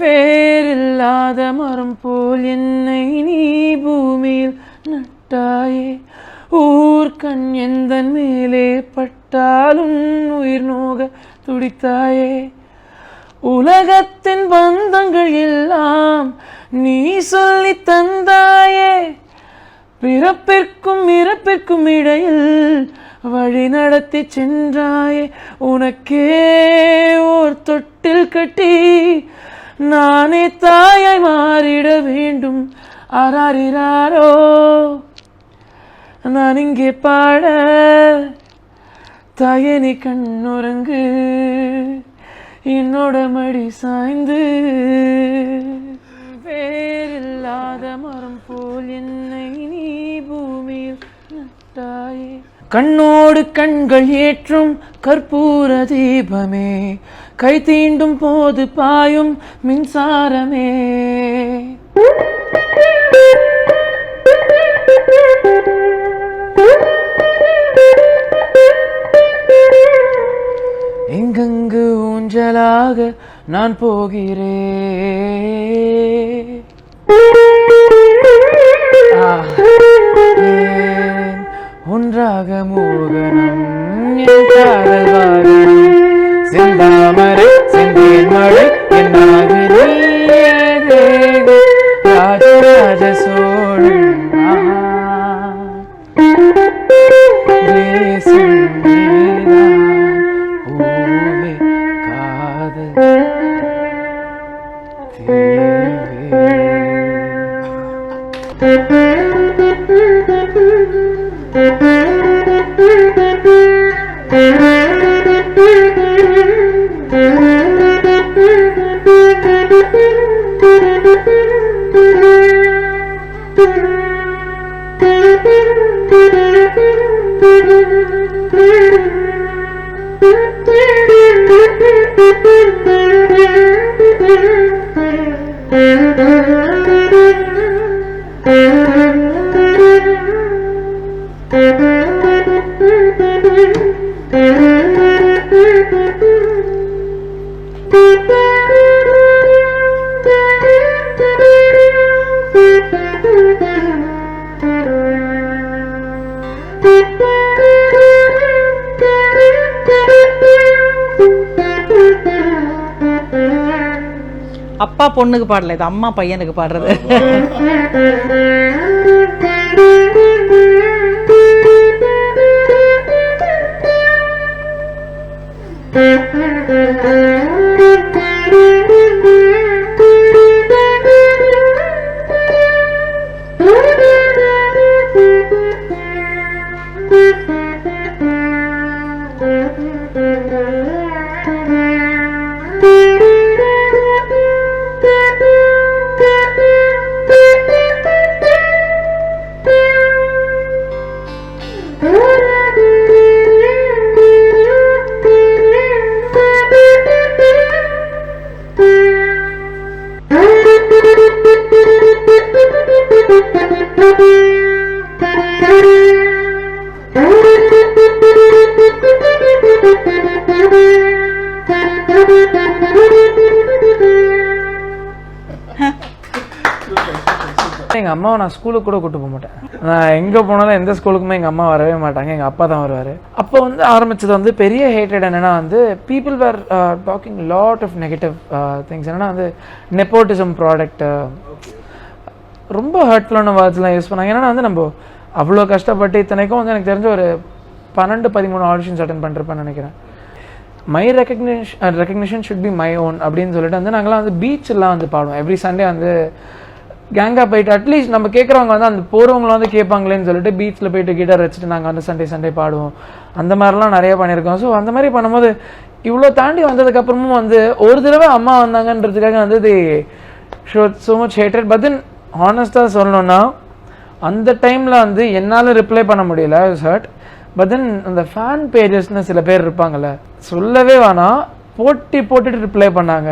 வேறில்லாத மரம் போல் என்னை நீ பூமியில் நட்டாயே, ஊர்கண் எந்தன் மேலே பட்டாலும் உயிர் நோக துடித்தாயே, உலகத்தின் பந்தங்கள் எல்லாம் நீ சொல்லி தந்தாயே, பிறப்பிற்கும் இறப்பிற்கும் இடையில் வழி நடத்தி சென்றாயே, உனக்கே ஓர் தொட்டில் கட்டி நானே தாயாய் மாறிட வேண்டும். ஆராரிராரோ நான் இங்கே பாட, தாயே நீ கண்ணுறங்கு என்னோட மடி சாய்ந்து. வேறில்லாத மரம் போல் என்னை நீ பூமியில் நட்டாயே, கண்ணோடு கண்கள் ஏற்றும் கற்பூர தீபமே, கை தீண்டும் போது பாயும் மின்சாரமே, எங்கெங்கு ஊஞ்சலாக நான் போகிறேன், ஒன்றாக மோகனம் என் காதல் வாகனம், செந்தாமரை செந்தேன் மழை என்னாக ராஜராஜ சோழன் தேசம் பூவே காதல் அப்பா பொண்ணுக்கு பாடல, இது அம்மா பையனுக்கு பாடுறது. எங்கள் அம்மாவை நான் ஸ்கூலுக்கு கூட கூட்டு போக மாட்டேன். நான் எங்கே போனாலும் எந்த ஸ்கூலுக்குமே எங்கள் அம்மா வரவே மாட்டாங்க, எங்கள் அப்பா தான் வருவார். அப்போ வந்து ஆரம்பித்தது வந்து பெரிய ஹேட்டட் என்னென்னா வந்து people were talking lot of negative things. என்னென்னா வந்து நெப்போட்டிசம் ப்ராடக்ட், ரொம்ப ஹர்ட்ஃபுல்லான வேர்ட்ஸ்லாம் யூஸ் பண்ணாங்க. ஏன்னா வந்து நம்ம அவ்வளோ கஷ்டப்பட்டு இத்தனைக்கும் வந்து எனக்கு தெரிஞ்ச ஒரு 12-13 ஆடிஷன்ஸ் அட்டன் பண்ணிருப்பேன்னு நினைக்கிறேன். My recognition should be my own அப்படின்னு சொல்லிட்டு வந்து நாங்களாம் வந்து பீச்செல்லாம் வந்து பாடுவோம். எவ்ரி சண்டே வந்து கேங்காக போயிட்டு அட்லீஸ்ட் நம்ம கேட்குறவங்க வந்து அந்த போகிறவங்களும் வந்து கேட்பாங்களேன்னு சொல்லிட்டு பீச்சில் போயிட்டு கிட்டார் வச்சுட்டு நாங்கள் வந்து சண்டே பாடுவோம். அந்த மாதிரிலாம் நிறைய பண்ணியிருக்கோம். ஸோ அந்த மாதிரி பண்ணும்போது இவ்வளோ தாண்டி வந்ததுக்கப்புறமும் வந்து ஒரு தடவை அம்மா வந்தாங்கன்றதுக்காக வந்து the shot so much hated. But then ஹானஸ்டாக சொல்லணுன்னா அந்த டைமில் வந்து என்னால் ரிப்ளை பண்ண முடியல, ஹர்ட். பட் தென் அந்த ஃபேன் பேஜஸ்ன்னு சில பேர் இருப்பாங்கள்ல, சொல்லவே வேணாம், போட்டுட்டு ரிப்ளை பண்ணாங்க.